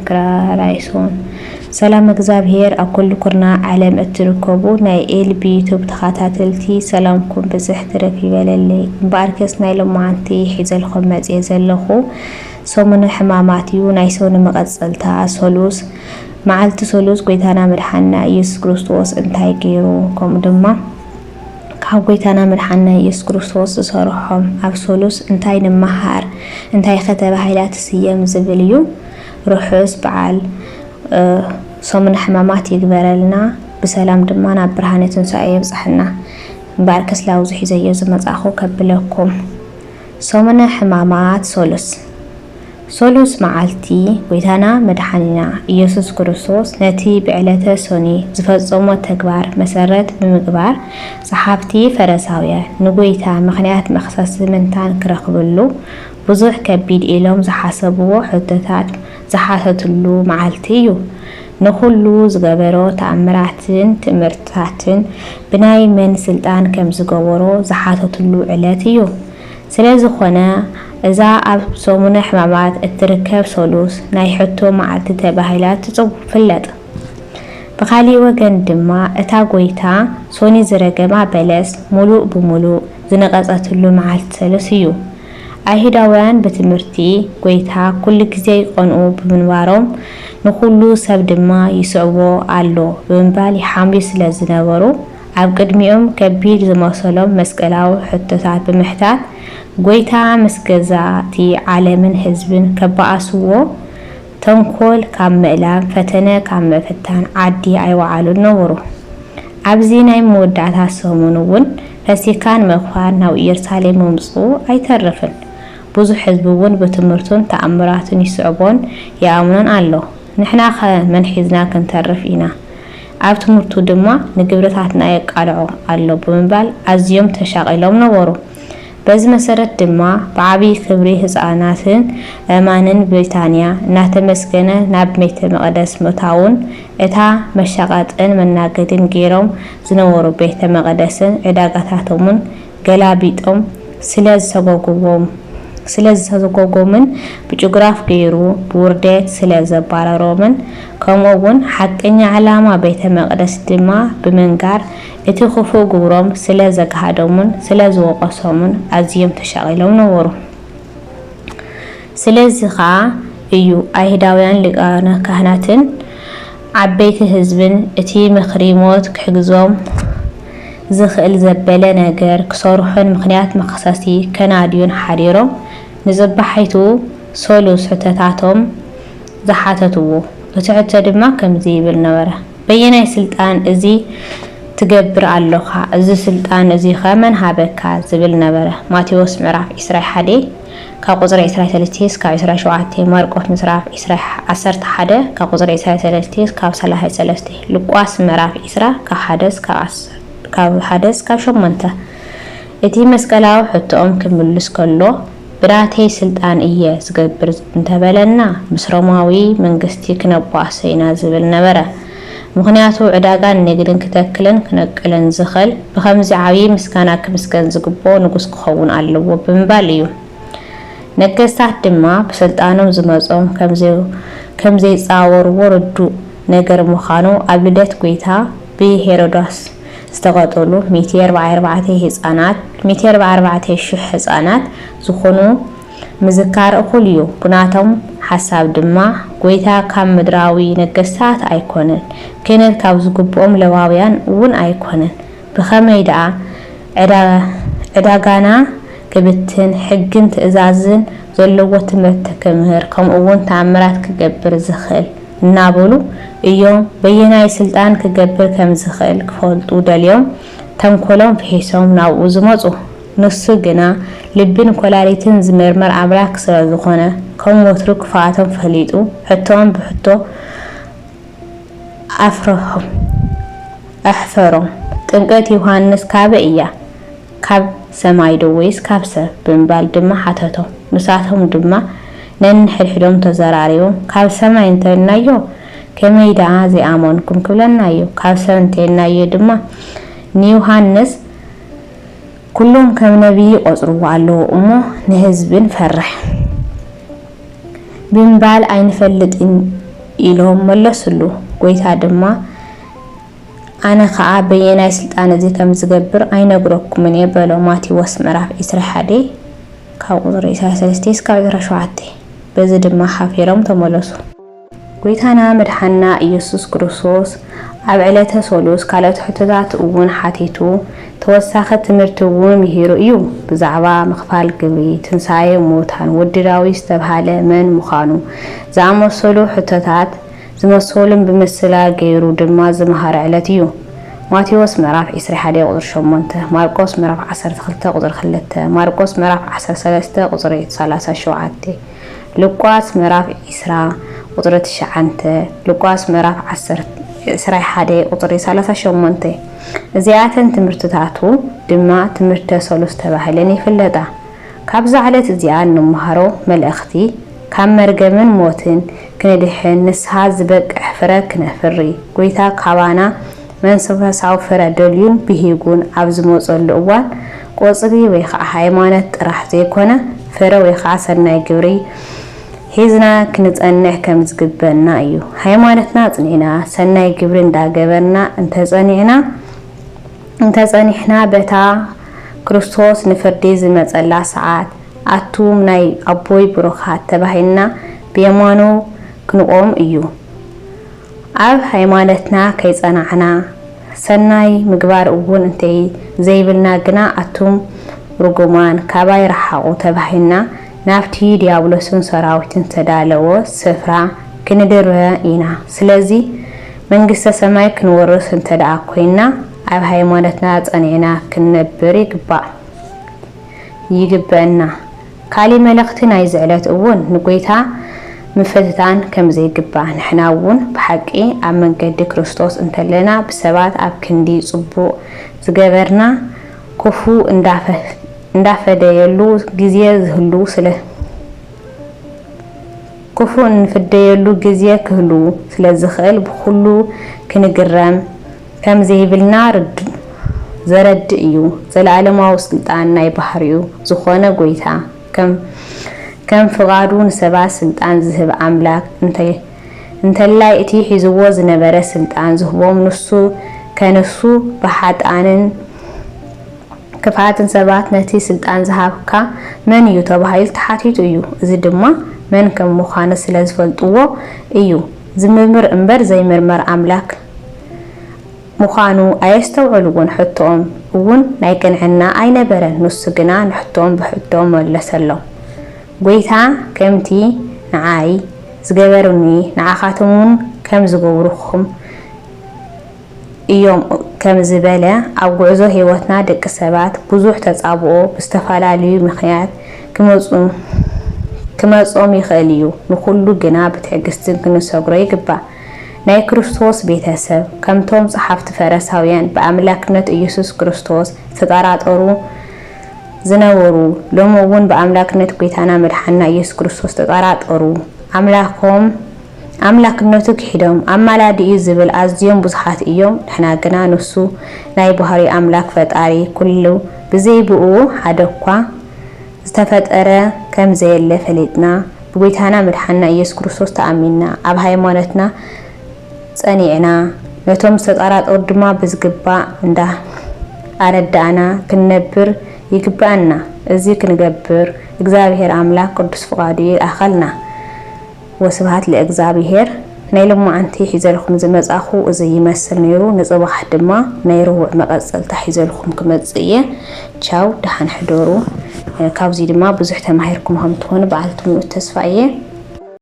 ክራላይሶን ሰላም እግዚአብሔር አኩል ኩርና ዓለም እትርከቡ ናይ ኤልቢ ዩቲዩብ ተኸታተልቲ ሰላምኩም ብዝሕ ትረፍ ይበለለይ ባርከስ ናይ ለማንቲ ሒዘልኩም መጽየ ዘለኹ ሰሙነ ሕማማት እዩ ናይ ሰውነ መቀጸልታ ሶሉስ መዓልቲ ሶሉስ ጎይታና መድኃና ኢየሱስ ክርስቶስ እንታይ ገይሩ ከም ድማ ካብ ጎይታና መድኃና ኢየሱስ ክርስቶስ ዝሰርሖም ኣብ ሶሉስ እንታይ ንመሃር እንታይ ከተባሂላት ሲየም ዝብል እዩ ሩሑስ በዓል ሰሙነ ሕማማት ይግበረልና በሰላም ድማ ናብ ብርሃነ ትንሣኤ ይብጽሕና ባርከስ ላውዝ ሒዘየ ዝመጻኹ ከብለኩም ሰሙነ ሕማማት ሶሉስ መዓልቲ ጎይታና መድኃኒና ኢየሱስ ክርስቶስ ነቲ ብዕለተ ሰኒ ዝፈጸሞ ተግባር መሰረት ብምግባር ጸሓፍቲ ፈሪሳውያን ንጎይታ ምኽንያት መኽሰስ ምንታን ክረኽብሉ ብዙሕ ከቢድ ኢሎም ዝሓሰብዎ ሕቶታት ዝሓተትሉ መዓልቲ እዩ ንኹሉ ዝገበሮ ተኣምራትን ትምህርታትን ብናይ መን ስልጣን ከም ዝገበሮ ዝሓተትሉ ዕለት እዩ ስለዝኾነ እዛ ኣብ ሰሙነ ሕማማት እትርከብ ሶሉስ ናይ ሕቶ መዓልቲ ተባሂላት ትጽውፍለጥ በኻሊእ ወገን ድማ እታ ጎይታ ሶኒ ዝረገማ በለስ ሙሉእ ብሙሉእ ዝነቐጸትሉ መዓልቲ ሰሉስ እዩ አይሁዳውያን በትምህርቲ ጎይታ ኩሉ ግዜ ይቆንኡ ብምንባሮም ንኹሉ ሰብ ድማ ይስዕቦ አሎ ብምባል ይሓምዩ ስለዝነበሩ ኣብ ቅድሚኦም ከቢድ ዝመሰሎም መስቀላዊ ሕቶታት ብምሕታት ጎይታ መስገዛቲ ዓለምን ህዝብን ከበኣስዎ ተንኮል ካብ ምእላም ፈተነ ካብ መፈታን ዓዲ ኣይወዓሉን ነበሩ ኣብዚ ናይ መወዳእታ ሰሙን እውን ፈሲካን መኽፋን ናብ ኢየሩሳሌም ምምጽኡ ኣይተረፍን ብዙሕ ህዝብ እውን በትምህርቱን ተኣምራቱን ይስዕቦን ያምኑን ኣሎ ንሕና መንሒዝና ክንተርፍ ኢና ኣብ ትምህርቱ ድማ ንግብረታትና የቃልዑ ኣሎ ብምባል ኣዝዮም ተሻቂሎም ነበሩ በዚ መሰረት ድማ ብዓብይ ክብሪ ህፃናትን እማንን ብሪታንያ እናተመስገነ ናብ ቤተ መቅደስ ምእታውን እታ መሻቃጥን መናገድን ገይሮም ዝነበሩ ቤተ መቅደስን ዕዳጋታቶምን ገላቢጦም ስለዝተዘጎጎምን ብጭግራፍ ገይሩ ብውርደት ስለዘባረሮምን ከምኡውን ሓቀኛ ዓላማ ቤተ መቅደስ ድማ ብምንጋር እቲ ክፉእ ግብሮም ስለዘጋሃዶምን ስለዝወቀሶምን ኣዝዮም ተሻቂሎም ነበሩ ስለዚኻ እዩ አይሁዳውያን ሊቃነ ካህናትን ዓበይቲ ህዝብን እቲ ምኽሪ ሞት ክሕግዞም ዝኽእል ዘበለ ነገር ክሰርሑን ምኽንያት መኽሰሲ ከናድዩን ሓዲሮም ንጽባሒቱ ሶሉስ ሕቶታቶም ዝሓተትዎ እቲ ሕቶ ድማ ከምዚ ይብል ነበረ በየናይ ስልጣን እዚ ትገብር ኣለኻ እዚ ስልጣን እዚ ከመን ሃበካ ዝብል ነበረ ማቴዎስ ምዕራፍ 21 ካብ ቁጽሪ 23 እስካብ 27 ማርቆስ ምዕራፍ 11 ካብ ቁጽሪ 23 እስካብ 33 ሉቃስ ምዕራፍ 20 ካብ 1 እስካብ 8 እቲ መስቀላዊ ሕቶኦም ክምልስ ከሎ ብራተይ ስልጣን እየ ዝገብር እንተበለና ምስ ሮማዊ መንግስቲ ክነባሶ ኢና ዝብል ነበረ ምኽንያቱ ዕዳጋን ንግድን ክተክልን ክነቅልን ዝኽእል ብኸምዚ ዓብይ ምስጋና ክምስገን ዝግቦ ንጉስ ክኸውን ኣለዎ ብምባል እዩ ነገስታት ድማ ብስልጣኖም ዝመጾም ከምዘይፃወርዎ ርዱእ ነገር ምዃኑ ኣብ ልደት ጎይታ ብሄሮዶስ ዝተቀጠሉ 144,000 ህፃናት ዝኾኑ ምዝካር እኩል እዩ ብናቶም ሓሳብ ድማ ጎይታ ካብ ምድራዊ ነገስታት ኣይኮነን ክነት ካብ ዝግብኦም ለዋውያን እውን ኣይኮነን ብኸመይ ደኣ ዕዳጋና ክብትን ሕግን ትእዛዝን ዘለዎ ትምህርቲ ክምህር ከምኡውን ተኣምራት ክገብር ዝኽእል እናበሉ እዮም በየናይ ስልጣን ክገብር ከም ዝኽእል ክፈልጡ ደልዮም ተንኮሎም ፍሒሶም ናብኡ ዝመጹ ንሱ ግና ልብን ኮላሊትን ዝመርመር ኣምላክ ስለዝኾነ ከም ወትሩ ክፋቶም ፈሊጡ ሕቶኦም ብሕቶ ኣሕፈሮም ጥምቀት ዮሐንስ ካበ እያ ካብ ሰማይ ዶ ወይስ ካብ ሰብ ብምባል ድማ ሓተቶም ንሳቶም ድማ ነንሕድሕዶም ተዘራሪቦም ካብ ሰማይ እንተናዮ ከመይ ደኣ ዘይኣመንኩም ክብለናዮ ካብ ሰብ እንተናዮ ድማ ንዮሐንስ ኩሎም ከም ነቢይ ቆጽርዎ ኣለዎ እሞ ንህዝብን ፈርሕ ብምባል ኣይንፈልጥን ኢሎም መለሱሉ። ጎይታ ድማ ኣነ ከዓ በየናይ ስልጣን እዚ ከም ዝገብር ኣይነግረኩምን እየ በሎ። ማቴዎስ ምዕራፍ 21 ካብ ቁጥሪ 23 እስካብ 27። በዚ ድማ ሓፊሮም ተመለሱ። ጎይታና መድሓና ኢየሱስ ክርስቶስ ኣብ ዕለተ ሰሉስ ካልኦት ሕቶታት እውን ሓቲቱ ተወሳኺ ትምህርቲ እውን ምሂሩ እዩ። ብዛዕባ ምኽፋል ግብሪ፣ ትንሳኤ ሙታን፣ ወዲ ዳዊት ዝተባሃለ መን ምዃኑ ዝኣመሰሉ ሕቶታት ዝመሰሉን ብምስላ ገይሩ ድማ ዝመሃረ ዕለት እዩ። ማቴዎስ ምዕራፍ 21 ቁጥሪ 8፣ ማርቆስ ምዕራፍ 12 ቁጥሪ 2፣ ማርቆስ ምዕራፍ 13 ቁጥሪ 37፣ ሉቃስ ምዕራፍ 20 ቁጥሪ 9፣ ሉቃስ ምዕራፍ 21 ቁጥሪ 38። እዚኣተን ትምህርትታቱ ድማ ትምህርተ ሰሉስ ተባሂለን ይፍለጣ። ካብዛ ዕለት እዚኣ እንመሃሮ መልእኽቲ ካብ መርገምን ሞትን ክንድሕን ንስሓ ዝበቅሕ ፍረ ክነፍሪ ጎይታ ካባና መንፈሳዊ ፍረ ደልዩን ብሂጉን ኣብ ዝመፀሉ እዋን ቆፅሊ ወይ ከዓ ሃይማኖት ጥራሕ ዘይኮነ ፍረ ወይ ከዓ ሰናይ ግብሪ ሒዝና ክንጸንሕ ከም ዝግበአና እዩ። ሃይማኖትና ጽኒዕና ሰናይ ግብሪ እንዳገበርና እንተጸኒሕና በታ ክርስቶስ ንፍርዲ ዝመጸላ ሰዓት ኣቱም ናይ ኣቦይ ብሩኻት ተባሂልና ብየማኑ ክንቆም እዩ። ኣብ ሃይማኖትና ከይጸናዕና ሰናይ ምግባር እውን እንተይ ዘይብልና ግና ኣቱም ርጉማን ካባይ ረሓቁ ተባሂልና ናብቲ ዲያብሎስን ሰራዊትን ተዳለወ ስፍራ ክንድርበ ኢና። ስለዚ መንግስተ ሰማይ ክንወርስ እንተደኣ ኮይና ኣብ ሃይማኖትና ጸኒዕና ክንነብር ይግበአና። ካሊ መልእኽቲ ናይ ዝዕለት እውን ንጎይታ ምፍትታን ከም ዘይግባእ ንሕና እውን ብሓቂ ኣብ መንገዲ ክርስቶስ እንተለና ብሰባት ኣብ ክንዲ ጽቡቕ ዝገበርና ክፉ እንዳፈደየሉ ጊዜ ዝህሉ ክፉ እንፍደየሉ ጊዜ ክህሉ ስለዝኽእል ብኩሉ ክንግረም ከም ዘይብልና ዘረድ እዩ። ዘለዓለማዊ ስልጣን ናይ ባህሪኡ ዝኾነ ጎይታ ከም ፍቃዱ ንሰባት ስልጣን ዝህብ ኣምላክ እንተላይ እቲ ሒዝዎ ዝነበረ ስልጣን ዝህቦም ንሱ ከነሱ ብሓጣንን ክፋትን ሰባት ነቲ ስልጣን ዝሃብካ መን እዩ ተባሂሉ ተሓቲቱ እዩ። እዚ ድማ መን ከም ምዃኑ ስለ ዝፈልጥዎ እዩ። ዝምርምር እምበር ዘይምርመር ኣምላክ ምዃኑ ኣየስተውዕሉውን። ሕቶኦም እውን ናይ ቅንዕና ኣይነበረን። ንሱ ግና ንሕቶኦም ብሕቶኦም መለሰሎም። ጎይታ ከምቲ ንዓይ ዝገበሩኒ ንዓኻትም እውን ከም ዝገብሩኹም እዮም ከም ዝበለ ኣብ ጉዕዞ ህይወትና ደቂ ሰባት ብዙሕ ተጻብኦ ብዝተፈላለዩ ምኽንያት ክመጾም ይኽእል እዩ። ንኩሉ ግና ብትዕግስትን ክንሰግሮ ይግባእ። ናይ ክርስቶስ ቤተሰብ ከምቶም ጸሓፍቲ ፈሪሳውያን ብኣምላክነት ኢየሱስ ክርስቶስ ተጠራጠሩ ዝነበሩ ሎሚ እውን በአምላክነት ጎይታና መድሓና ኢየሱስ ክርስቶስ ተጠራጠሩ። ኣምላክነቱ ክሒዶም ኣማላዲኡ ዝብል ኣዝዮም ብዙሓት እዮም። ንሕና ግና ንሱ ናይ ባህሪ ኣምላክ ፈጣሪ ኩሉ ብዘይብኡ ሓደ እኳ ዝተፈጠረ ከም ዘየለ ፈሊጥና ብጎይታና መድሓና ኢየሱስ ክርስቶስ ተኣሚንና ኣብ ሃይማኖትና ጸኒዕና ነቶም ዝተጠራጠሩ ድማ ብዝግባእ ኣረዳእና ክንነብር ይግባአና። እዚ ክንገብር እግዚአብሔር ኣምላክ ቅዱስ ፍቃዱ ይኣኸልና። ወስብሐት ለእግዚአብሔር። ናይ ሎማዓንቲ ሒዘልኩም ዝመጻኹ እዚ ይመስል ነይሩ። ንጽባሕ ድማ ናይ ርውዕ መቐጸልታ ሒዘልኩም ክመጽእ እየ። ቻው፣ ደሓን ሕደሩ። ካብዚ ድማ ብዙሕ ተማሂርኩም ከም ትኾኑ በዓልቲ ሙሉእ ተስፋ እየ።